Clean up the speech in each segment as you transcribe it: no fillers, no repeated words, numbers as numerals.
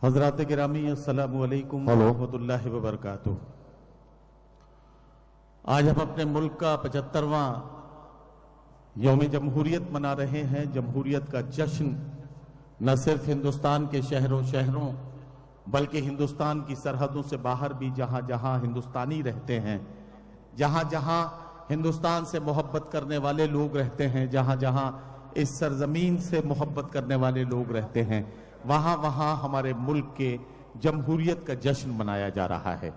हजरात गिरामी अस्सलामु अलैकुम व रहमतुल्लाहि व बरकातुहू। आज हम अपने मुल्क का 75वां यौम जमहूरियत मना रहे हैं। जमहूरियत का जश्न न सिर्फ हिंदुस्तान के शहरों बल्कि हिंदुस्तान की सरहदों से बाहर भी जहां जहां हिंदुस्तानी रहते हैं, जहां जहां हिंदुस्तान से मोहब्बत करने वाले लोग रहते हैं, जहां जहां इस सरजमीन से मोहब्बत करने वाले लोग रहते हैं, वहां वहां हमारे मुल्क के जमहूरियत का जश्न मनाया जा रहा है।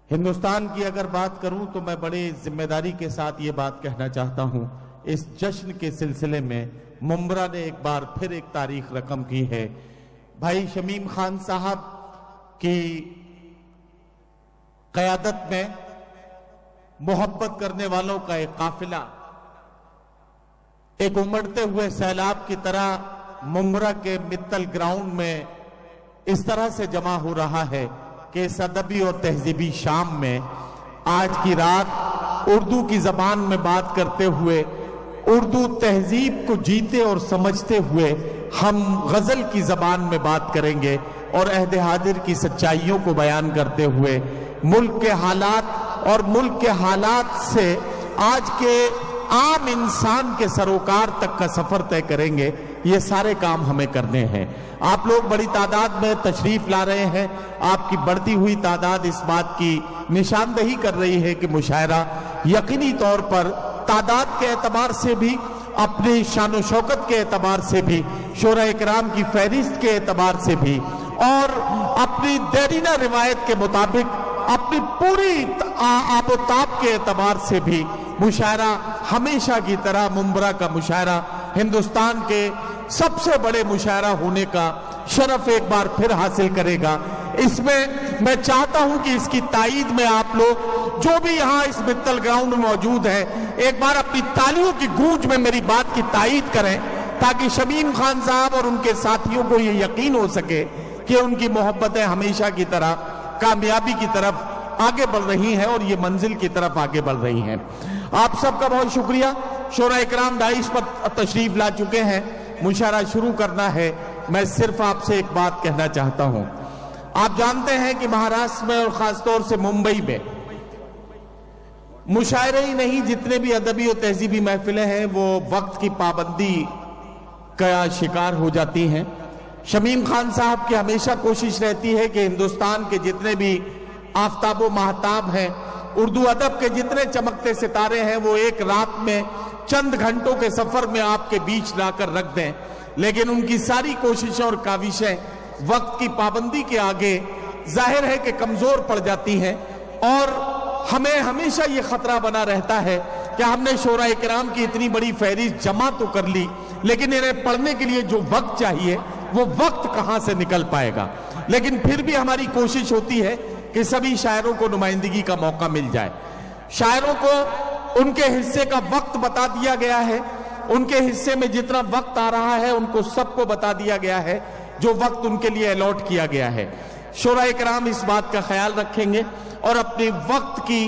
हिंदुस्तान की अगर बात करूं तो मैं बड़े जिम्मेदारी के साथ ये बात कहना चाहता हूं, इस जश्न के सिलसिले में मुंब्रा ने एक बार फिर एक तारीख रकम की है। भाई शमीम खान साहब की क़यादत में मोहब्बत करने वालों का एक काफिला एक उमड़ते हुए सैलाब की तरह मुंब्रा के मित्तल ग्राउंड में इस तरह से जमा हो रहा है कि इस अदबी और तहजीबी शाम में आज की रात उर्दू की जबान में बात करते हुए, उर्दू तहजीब को जीते और समझते हुए हम गजल की जबान में बात करेंगे और अहद हाजिर की सच्चाइयों को बयान करते हुए मुल्क के हालात और मुल्क के हालात से आज के आम इंसान के सरोकार तक का सफर तय करेंगे। ये सारे काम हमें करने हैं। आप लोग बड़ी तादाद में तशरीफ ला रहे हैं। आपकी बढ़ती हुई तादाद इस बात की निशानदही कर रही है कि मुशायरा यकीनी तौर पर तादाद के एतबार से भी, अपनी शान शौकत के एतबार से भी, शोरा इकराम की फहरिस्त के एतबार से भी और अपनी देरीना रिवायत के मुताबिक अपनी पूरी आबोताब के एतबार से भी मुशायरा हमेशा की तरह मुंब्रा का मुशायरा हिंदुस्तान के सबसे बड़े मुशायरा होने का शरफ एक बार फिर हासिल करेगा। इसमें मैं चाहता हूं कि इसकी ताईद में आप लोग जो भी यहां इस मित्तल ग्राउंड में मौजूद हैं, एक बार अपनी तालियों की गूंज में मेरी बात की ताईद करें ताकि शमीम खान साहब और उनके साथियों को यह यकीन हो सके कि उनकी मोहब्बतें हमेशा की तरह कामयाबी की तरफ आगे बढ़ रही हैं और ये मंजिल की तरफ आगे बढ़ रही हैं। आप सबका बहुत शुक्रिया। शोरा इकराम डाइस पर तशरीफ ला चुके हैं, मुशायरा शुरू करना है। मैं सिर्फ आपसे एक बात कहना चाहता हूं। आप जानते हैं कि महाराष्ट्र में और खासतौर से मुंबई में मुशायरे ही नहीं, जितने भी अदबी और तहजीबी महफिलें हैं वो वक्त की पाबंदी का शिकार हो जाती हैं। शमीम खान साहब की हमेशा कोशिश रहती है कि हिंदुस्तान के जितने भी आफताबो महताब हैं, उर्दू अदब के जितने चमकते सितारे हैं, वो एक रात में चंद घंटों के सफर में आपके बीच लाकर रख दें। लेकिन उनकी सारी कोशिशें और काविशें वक्त की पाबंदी के आगे जाहिर है कि कमजोर पड़ जाती हैं और हमें हमेशा ये खतरा बना रहता है कि हमने शोरा इकराम की इतनी बड़ी फहरिस्त जमा तो कर ली, लेकिन इन्हें पढ़ने के लिए जो वक्त चाहिए वो वक्त कहां से निकल पाएगा। लेकिन फिर भी हमारी कोशिश होती है कि सभी शायरों को नुमाइंदगी का मौका मिल जाए। शायरों को उनके हिस्से का वक्त बता दिया गया है, उनके हिस्से में जितना वक्त आ रहा है उनको सबको बता दिया गया है जो वक्त उनके लिए अलॉट किया गया है। शोरा इकराम इस बात का ख्याल रखेंगे और अपने वक्त की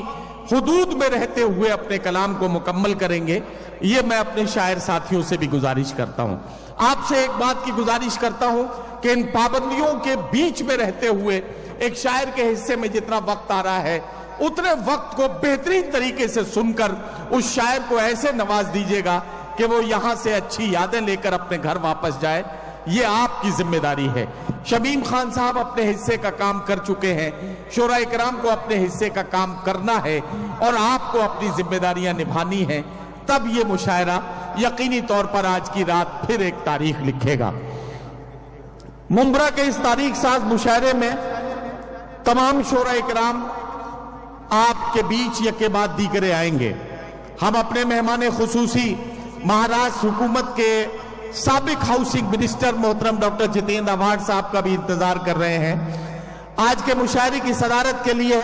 हुदूद में रहते हुए अपने कलाम को मुकम्मल करेंगे। ये मैं अपने शायर साथियों से भी गुजारिश करता हूं। आपसे एक बात की गुजारिश करता हूं कि इन पाबंदियों के बीच में रहते हुए एक शायर के हिस्से में जितना वक्त आ रहा है उतने वक्त को बेहतरीन तरीके से सुनकर उस शायर को ऐसे नवाज दीजिएगा कि वो यहां से अच्छी यादें लेकर अपने घर वापस जाए। ये आपकी जिम्मेदारी है। शमीम खान साहब अपने हिस्से का काम कर चुके हैं, शोरा इकराम को अपने हिस्से का काम करना है और आपको अपनी जिम्मेदारियां निभानी है। तब ये मुशायरा यकीनी तौर पर आज की रात फिर एक तारीख लिखेगा। मुंब्रा के इस तारीख साज मुशायरे में तमाम शोरा इकराम आपके बीच यके बाद दीगरे आएंगे। हम अपने मेहमान खुसूसी महाराष्ट्र हुकूमत के साबिक हाउसिंग मिनिस्टर मोहतरम डॉक्टर जितेंद्र आव्हाड साहब का भी इंतजार कर रहे हैं। आज के मुशायरे की सदारत के लिए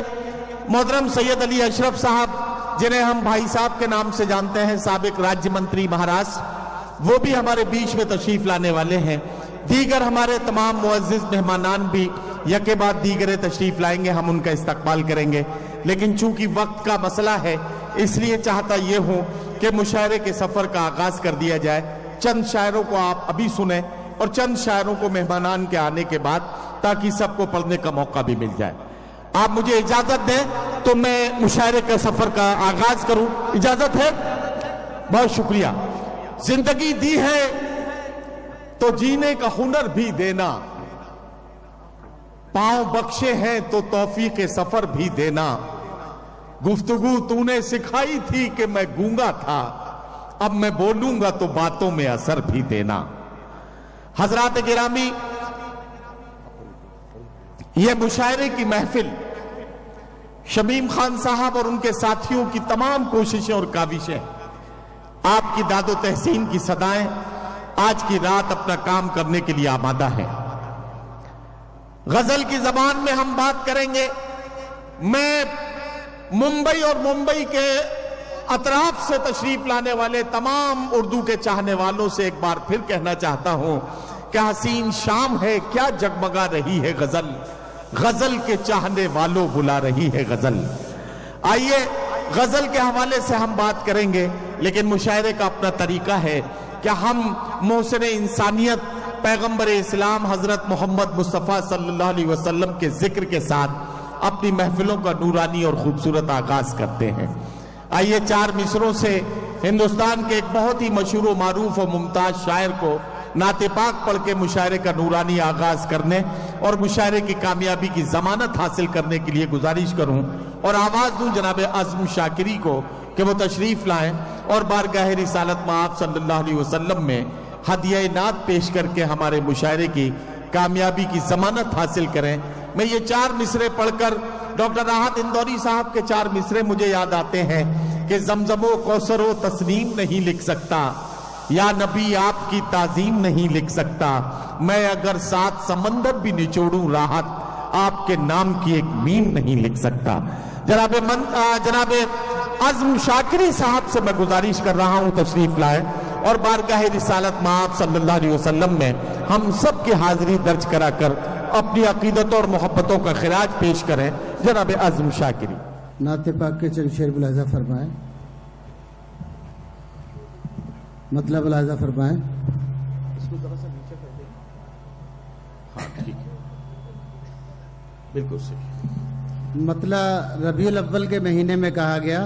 मोहतरम सैयद अली अशरफ साहब, जिन्हें हम भाई साहब के नाम से जानते हैं, साबिक राज्य मंत्री महाराष्ट्र, वो भी हमारे बीच में तशरीफ लाने वाले हैं। दीगर हमारे तमाम मुअज़्ज़िज़ मेहमानान भी यके बाद दीगरे तशरीफ लाएंगे, हम उनका इस्तकबाल करेंगे। लेकिन चूंकि वक्त का मसला है इसलिए चाहता ये हूं कि मुशायरे के सफर का आगाज कर दिया जाए। चंद शायरों को आप अभी सुने, اور چند شاعروں کو مہمانان کے آنے کے بعد تاکہ سب کو پڑھنے کا موقع بھی مل جائے۔ آپ مجھے اجازت دیں تو میں مشاعرے کے سفر کا آغاز کروں، اجازت ہے؟ بہت شکریہ۔ زندگی دی ہے تو جینے کا ہنر بھی دینا، پاؤں بخشے ہیں تو توفیق سفر بھی دینا، گفتگو تو نے سکھائی تھی کہ میں گونگا تھا، اب میں بولوں گا تو باتوں میں اثر بھی دینا۔ حضرات گرامی، یہ مشاعرے کی محفل شمیم خان صاحب اور ان کے ساتھیوں کی تمام کوششیں اور کاوشیں، آپ کی داد و تحسین کی صدائیں آج کی رات اپنا کام کرنے کے لیے آمادہ ہیں۔ غزل کی زبان میں ہم بات کریں گے۔ میں ممبئی اور ممبئی کے اطراف سے تشریف لانے والے تمام اردو کے چاہنے والوں سے ایک بار پھر کہنا چاہتا ہوں کہ حسین شام ہے کیا جگمگا رہی ہے غزل، غزل کے چاہنے والوں بلا رہی ہے غزل۔ آئیے غزل کے حوالے سے ہم بات کریں گے، لیکن مشاعرے کا اپنا طریقہ ہے کہ ہم محسن انسانیت پیغمبر اسلام حضرت محمد مصطفیٰ صلی اللہ علیہ وسلم کے ذکر کے ساتھ اپنی محفلوں کا نورانی اور خوبصورت آغاز کرتے ہیں۔ آئیے 4 مصروں سے ہندوستان کے ایک بہت ہی مشہور و معروف و ممتاز شاعر کو نعت پاک پڑھ کے مشاعرے کا نورانی آغاز کرنے اور مشاعرے کی کامیابی کی ضمانت حاصل کرنے کے لیے گزارش کروں اور آواز دوں جناب عزم شاکری کو کہ وہ تشریف لائیں اور بارگاہ رسالت مآب صلی اللہ علیہ وسلم میں ہدیہ نعت پیش کر کے ہمارے مشاعرے کی کامیابی کی ضمانت حاصل کریں۔ میں یہ 4 مصرے پڑھ کر ڈاکٹر راحت اندوری صاحب کے 4 مصرے مجھے یاد آتے ہیں کہ زمزم و کوثر و تسنیم نہیں لکھ سکتا، یا نبی آپ کی تعظیم نہیں لکھ سکتا، میں اگر 7 سمندر بھی نچوڑوں راحت آپ کے نام کی ایک میم نہیں لکھ سکتا۔ جناب عزم شاکری صاحب سے میں گزارش کر رہا ہوں تشریف لائے اور بارگاہ رسالت مآب صلی اللہ علیہ وسلم میں ہم سب کی حاضری درج کرا کر اپنی عقیدتوں اور محبتوں کا خراج پیش کریں۔ جناب عزم شاکری نعت پاک کے چند شعر ملاحظہ فرمائیں، مطلب ملاحظہ فرمائیں۔ ہاں ٹھیک ہے، بالکل صحیح۔ مطلب ربیع الاول کے مہینے میں کہا گیا،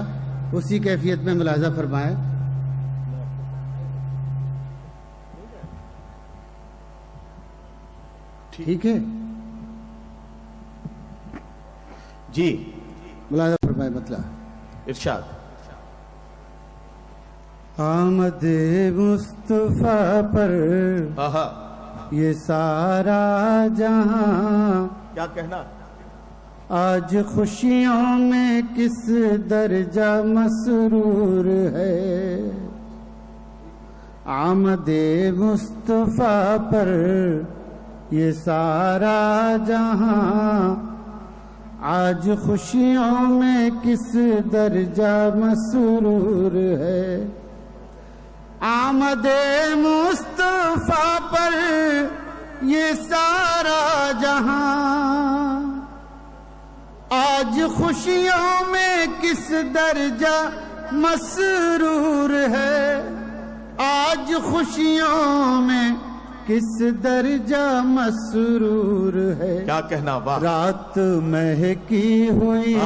اسی کیفیت میں ملاحظہ فرمائیں۔ ٹھیک ہے جی، ملاحظہ فرمائیں مطلب۔ ارشاد۔ آمد مصطفیٰ پر یہ سارا جہاں، کیا کہنا؟ آج خوشیوں میں کس درجہ مسرور ہے، آمد مصطفیٰ پر یہ سارا جہاں، آج خوشیوں میں کس درجہ مسرور ہے، آمد مصطفیٰ پر یہ سارا جہاں، آج خوشیوں میں کس درجہ مسرور ہے، آج خوشیوں میں کس درجہ مسرور ہے۔ کیا کہنا؟ واہ! رات مہکی ہوئی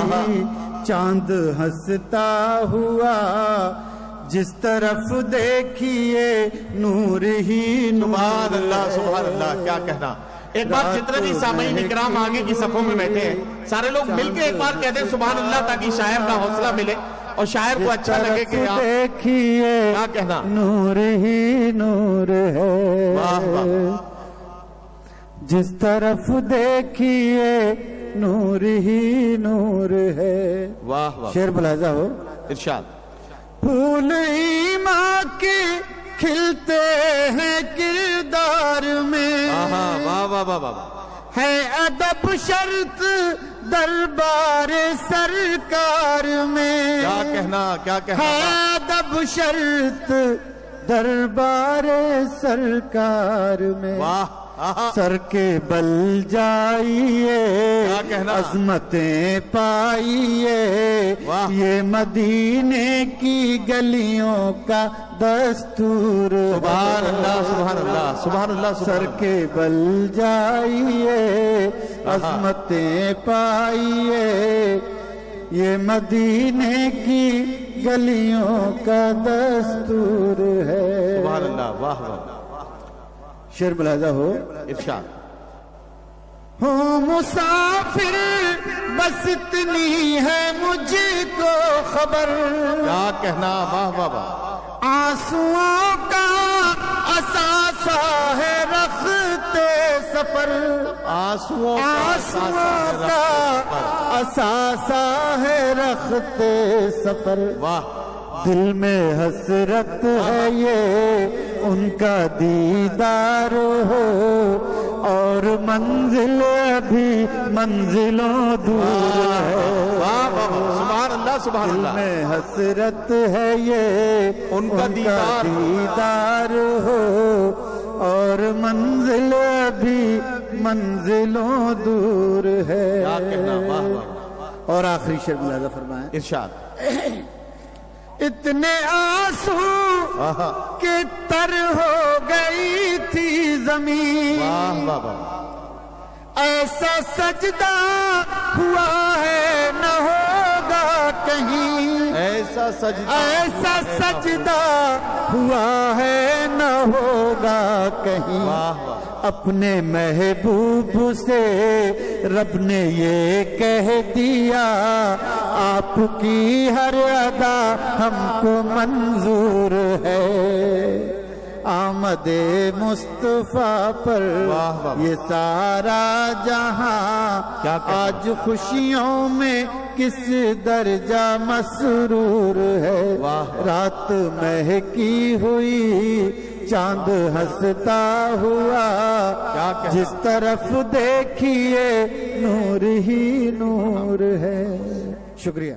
چاند ہنستا ہوا، جس طرف دیکھیے نور ہی نور۔ سبحان اللہ، سبحان اللہ، کیا کہنا! ایک بار جتنے بھی سامعین اکرام آگے کی صفوں میں بیٹھے ہیں سارے لوگ مل کے ایک بار کہتے ہیں سبحان اللہ، تاکہ شاعر کا حوصلہ ملے اور شاعر کو اچھا لگے کہ آپ دیکھیے کیا کہنا، نور ہی نور ہے، واہ واہ، جس طرف دیکھیے نور ہی نور ہے۔ واہ واہ، شعر ملاحظہ ہو۔ ارشاد۔ پھول ایمان کے کھلتے ہیں کردار میں، واہ واہ واہ واہ، ہے ادب شرط دربار سرکار میں، کیا کہنا، کیا کہنا! ہے ادب شرط دربار سرکار میں واہ سر کے بل جائیے کیا کہنا؟ عظمتیں پائیے واہ۔ یہ مدینے کی گلیوں کا دستور ہے۔ سبحان اللہ سبحان اللہ سبحان اللہ سر سبحان اللہ۔ کے بل جائیے عظمتیں پائیے یہ مدینے کی گلیوں کا دستور ہے۔ سبحان اللہ واہ واہ شعر ملاحظہ ہو۔ ارشاد ہوں مسافر بس اتنی ہے مجھ کو خبر کیا کہنا واہ واہ واہ آنسوؤں کا اثاثہ ہے رخت سفر آنسوؤں آنسوؤں کا اثاثہ ہے رخت سفر واہ دل میں حسرت ہے یہ ان کا دیدار ہو اور منزل ابھی منزلوں دور ہے واہ واہ سبحان اللہ سبحان دل اللہ میں حسرت ہے یہ ان کا دیدار ہو اور منزل ابھی منزلوں دور ہے کیا کہنا واہ واہ اور آخری شعر ملاحظہ فرمائیں ارشاد اتنے آنسو کہ تر ہو گئی تھی زمین واہ واہ واہ ایسا سجدہ ہوا ہے نہ ہوگا کہیں ایسا سجدہ ایسا سجدہ ہوا ہے نہ ہوگا کہیں واہ واہ اپنے محبوب سے رب نے یہ کہہ دیا آپ کی ہر ادا ہم کو منظور ہے آمد مصطفیٰ پر واہ واہ یہ سارا جہاں کیا کہنا؟ آج خوشیوں میں کس درجہ مسرور ہے واہ۔ رات مہکی ہوئی چاند ہنستا ہوا کیا کہنا؟ جس طرف دیکھیے نور ہی نور ہے شکریہ